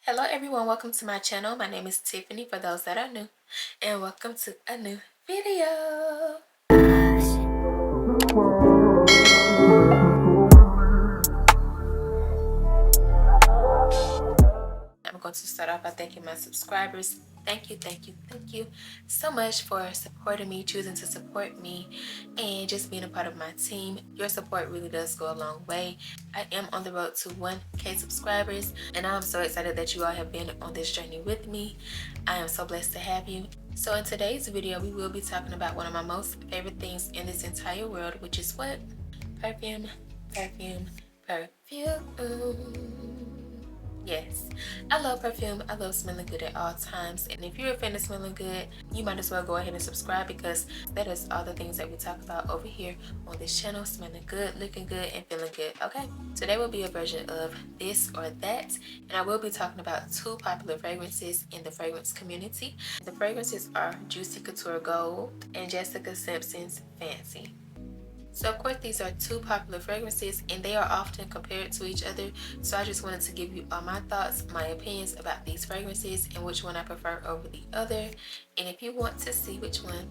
Hello everyone, welcome to my channel. My name is Tiffany for those that are new, and welcome to a new video. I'm going to start off by thanking my subscribers. Thank you so much for supporting me, choosing to support me, and just being a part of my team. Your support really does go a long way. I am on the road to 1K subscribers, and I'm so excited that you all have been on this journey with me. I am so blessed to have you. So in today's video, we will be talking about one of my most favorite things in this entire world, which is what? Perfume. Yes, I love perfume. I love smelling good at all times. And if you're a fan of smelling good, you might as well go ahead and subscribe, because that is all the things that we talk about over here on this channel. Smelling good, looking good, and feeling good. Okay, today will be a version of this or that, and I will be talking about two popular fragrances in the fragrance community. The fragrances are Juicy Couture Gold and Jessica Simpson's Fancy. So of course these are two popular fragrances and they are often compared to each other. So I just wanted to give you all my thoughts, my opinions about these fragrances and which one I prefer over the other. And if you want to see which one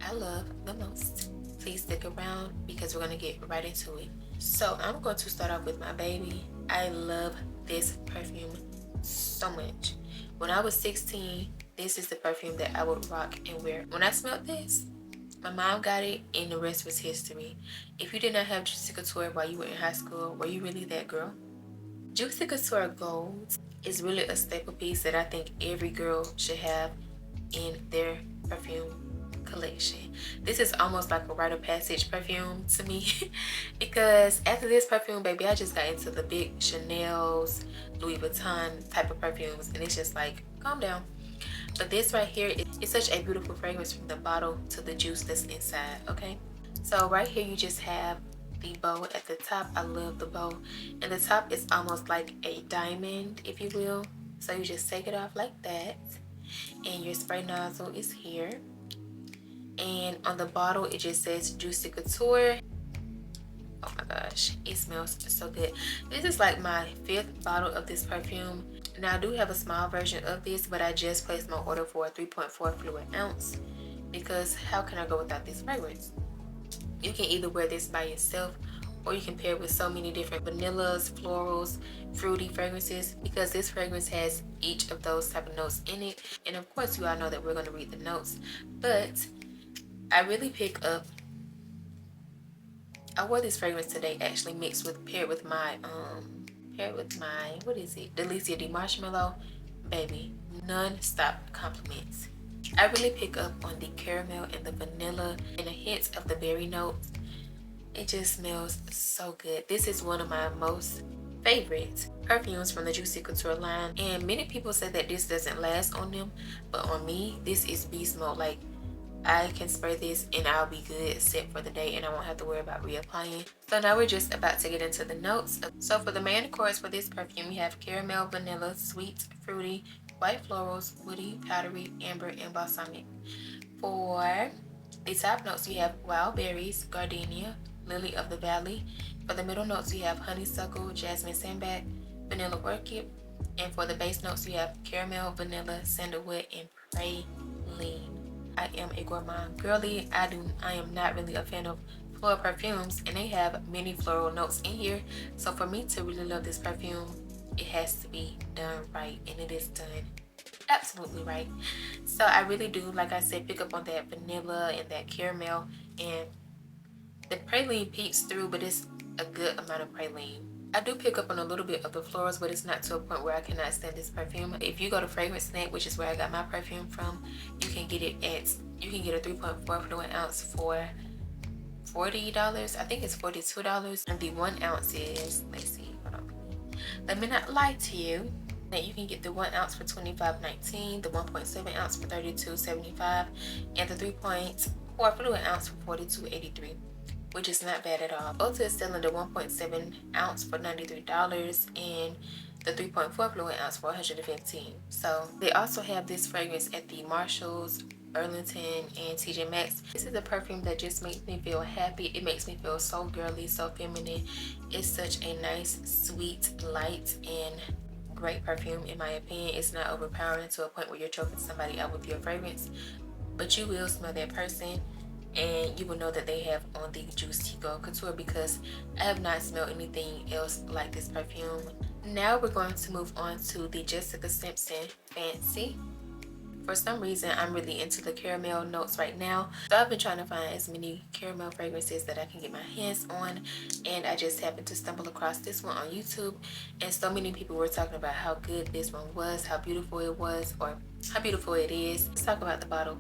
I love the most, please stick around because we're going to get right into it. So I'm going to start off with my baby. I love this perfume so much. When I was 16, this is the perfume that I would rock and wear. When I smelled this, my mom got it and the rest was history. If you did not have Juicy Couture while you were in high school, were you really that girl? Juicy Couture Gold is really a staple piece that I think every girl should have in their perfume collection. This is almost like a rite of passage perfume to me because after this perfume, baby, I just got into the big Chanel's, Louis Vuitton type of perfumes, and it's just like, calm down. But this right here is such a beautiful fragrance from the bottle to the juice that's inside. Okay, so right here you just have the bow at the top. I love the bow, and the top is almost like a diamond, if you will. So you just take it off like that, and your spray nozzle is here, and on the bottle it just says Juicy Couture. Oh my gosh, it smells so good. This is like my 5th bottle of this perfume. Now I do have a small version of this, but I just placed my order for a 3.4 fluid ounce because how can I go without this fragrance? You can either wear this by yourself or you can pair it with so many different vanillas, florals, fruity fragrances, because this fragrance has each of those type of notes in it. And of course you all know that we're going to read the notes, but I really pick up, I wore this fragrance today actually paired with my what is it, Delicia de Marshmallow. Baby, non-stop compliments. I really pick up on the caramel and the vanilla and a hint of the berry notes. It just smells so good. This is one of my most favorite perfumes from the Juicy Couture line, and many people say that this doesn't last on them, but on me this is beast mode. Like, I can spray this and I'll be good set for the day and I won't have to worry about reapplying. So now we're just about to get into the notes. So for the main chorus for this perfume, we have caramel, vanilla, sweet, fruity, white florals, woody, powdery, amber, and balsamic. For the top notes, we have wild berries, gardenia, lily of the valley. For the middle notes, we have honeysuckle, jasmine sandalwood, vanilla orchid. And for the base notes, we have caramel, vanilla, sandalwood, and praline. I am a gourmand girly. I am not really a fan of floral perfumes, and they have many floral notes in here. So for me to really love this perfume, it has to be done right, and it is done absolutely right. So I really do, like I said, pick up on that vanilla and that caramel, and the praline peeks through, but it's a good amount of praline. I do pick up on a little bit of the florals, but it's not to a point where I cannot stand this perfume. If you go to Fragrance Net, which is where I got my perfume from, you can get a 3.4 fluid ounce for $40. I think it's $42. And the 1 ounce is, let's see, hold on. Let me not lie to you. That you can get the 1 ounce for $25.19, the 1.7 ounce for $32.75, and the 3.4 fluid ounce for $42.83. Which is not bad at all. Ulta is selling the 1.7 ounce for $93 and the 3.4 fluid ounce for $115. So they also have this fragrance at the Marshalls, Burlington, and TJ Maxx. This is a perfume that just makes me feel happy. It makes me feel so girly, so feminine. It's such a nice, sweet, light, and great perfume in my opinion. It's not overpowering to a point where you're choking somebody out with your fragrance, but you will smell that person and you will know that they have on the Tiff&Co Couture, because I have not smelled anything else like this perfume. Now we're going to move on to the Jessica Simpson Fancy. For some reason, I'm really into the caramel notes right now. So I've been trying to find as many caramel fragrances that I can get my hands on. And I just happened to stumble across this one on YouTube. And so many people were talking about how good this one was, how beautiful it was, or how beautiful it is. Let's talk about the bottle.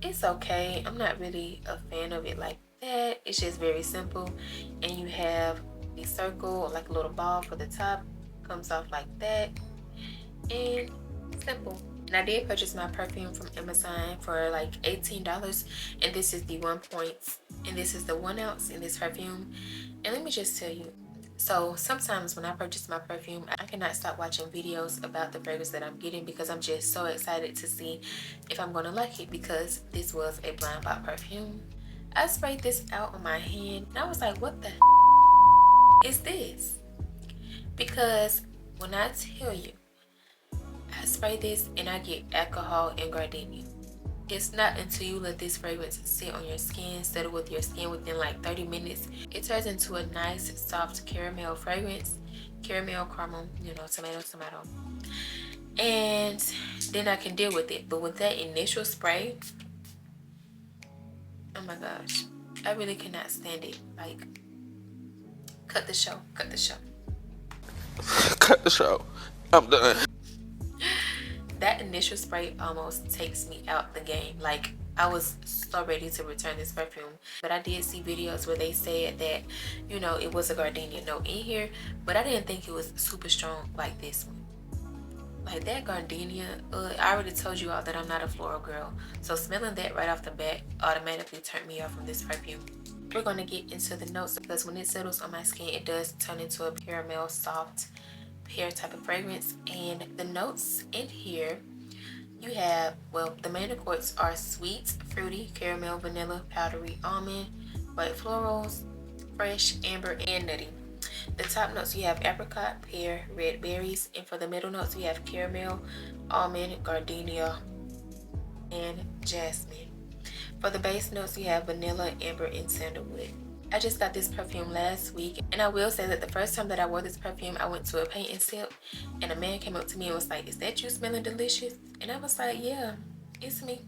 It's okay. I'm not really a fan of it like that. It's just very simple. And you have the circle, or like a little ball for the top. Comes off like that. And simple. And I did purchase my perfume from Amazon for like $18, and this is the 1 point, and this is the 1 ounce in this perfume. And let me just tell you, so sometimes when I purchase my perfume, I cannot stop watching videos about the fragrance that I'm getting, because I'm just so excited to see if I'm gonna like it, because this was a blind buy perfume. I sprayed this out on my hand and I was like, what the is this? Because when I tell you, I spray this and I get alcohol and gardenia. It's not until you let this fragrance sit on your skin, settle with your skin within like 30 minutes, it turns into a nice soft caramel fragrance. Caramel, caramel, you know, tomato. And then I can deal with it. But with that initial spray, oh my gosh, I really cannot stand it. Like, cut the show. Cut the show. I'm done. That initial spray almost takes me out the game. Like, I was so ready to return this perfume, but I did see videos where they said that, you know, it was a gardenia note in here, but I didn't think it was super strong like this one. Like that gardenia, I already told you all that I'm not a floral girl, so smelling that right off the bat automatically turned me off from this perfume. We're going to get into the notes, because when it settles on my skin, it does turn into a caramel soft pear type of fragrance. And the notes in here, you have, well, the main accords are sweet, fruity, caramel, vanilla, powdery, almond, white florals, fresh, amber, and nutty. The top notes, you have apricot, pear, red berries, and for the middle notes, you have caramel, almond, gardenia, and jasmine. For the base notes, you have vanilla, amber, and sandalwood. I just got this perfume last week, and I will say that the first time that I wore this perfume, I went to a paint and sip, and a man came up to me and was like, "Is that you smelling delicious?" And I was like, "Yeah, it's me.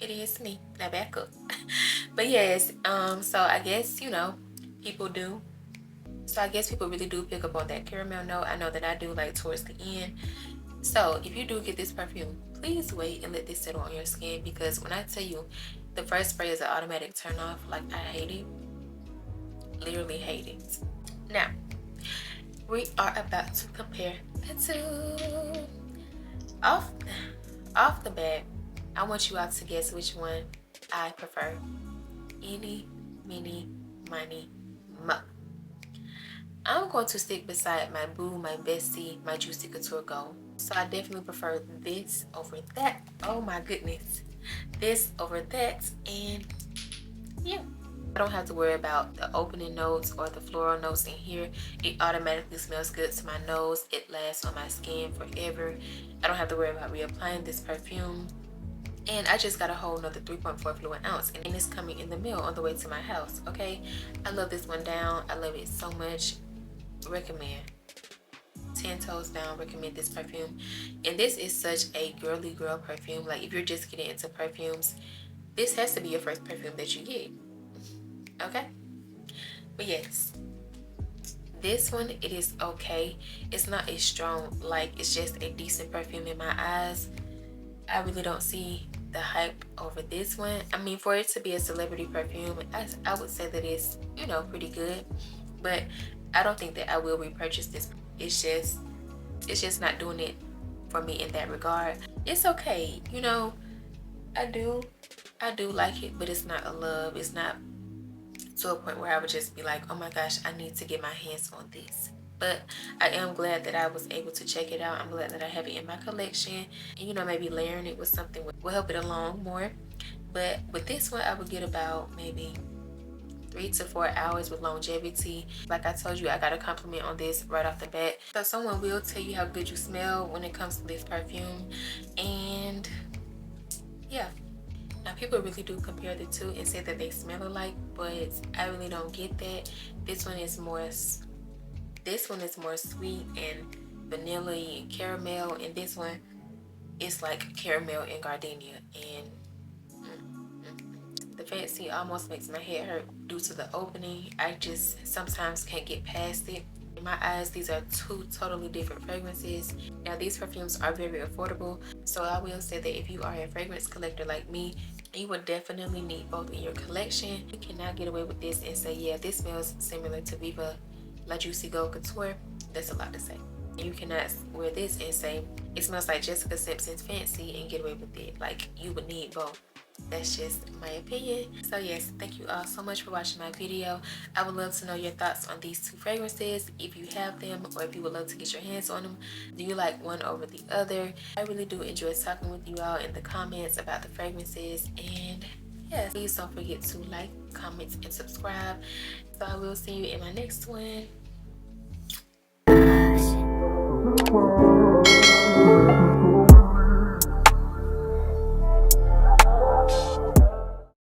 It is me." Now back up. But yes, so I guess, you know, people do. So I guess people really do pick up on that caramel note. I know that I do, like towards the end. So if you do get this perfume, please wait and let this settle on your skin, because when I tell you, the first spray is an automatic turn off. Like, I hate it. Literally hate it. Now, we are about to compare the two. Off the bat, I want you all to guess which one I prefer. Eeny, meeny, miny, mo. I'm going to stick beside my boo, my bestie, my Juicy Couture Gold. So I definitely prefer this over that. Oh my goodness. This over that. And yeah, I don't have to worry about the opening notes or the floral notes in here. It automatically smells good to my nose. It lasts on my skin forever. I don't have to worry about reapplying this perfume. And I just got a whole nother 3.4 fluid ounce, and it's coming in the mail on the way to my house. Okay, I love this one down. I love it so much. Recommend. 10 toes down, recommend this perfume. And this is such a girly girl perfume. Like, if you're just getting into perfumes, this has to be your first perfume that you get. Okay, but yes, this one, it is okay. It's not as strong. Like, it's just a decent perfume in my eyes. I really don't see the hype over this one. I mean, for it to be a celebrity perfume, I would say that it's, you know, pretty good, but I don't think that I will repurchase this. It's just not doing it for me in that regard. It's okay, you know, I do like it, but it's not a love. It's not to a point where I would just be like, oh my gosh, I need to get my hands on this. But I am glad that I was able to check it out. I'm glad that I have it in my collection, and, you know, maybe layering it with something will help it along more. But with this one, I would get about maybe 3 to 4 hours with longevity. Like I told you, I got a compliment on this right off the bat. So someone will tell you how good you smell when it comes to this perfume. And yeah, now people really do compare the two and say that they smell alike, but I really don't get that. This one is more sweet and vanilla and caramel, and this one is like caramel and gardenia. And the fancy almost makes my head hurt due to the opening. I just sometimes can't get past it. In my eyes, these are two totally different fragrances. Now, these perfumes are very affordable, so I will say that if you are a fragrance collector like me, you would definitely need both in your collection. You cannot get away with this and say, yeah, this smells similar to Viva La Juicy Gold Couture. That's a lot to say. You cannot wear this and say it smells like Jessica Simpson's Fancy and get away with it. Like, you would need both. That's just my opinion. So yes, thank you all so much for watching my video. I would love to know your thoughts on these two fragrances, if you have them or if you would love to get your hands on them. Do you like one over the other? I really do enjoy talking with you all in the comments about the fragrances. And yes, please don't forget to like, comment, and subscribe. So I will see you in my next one.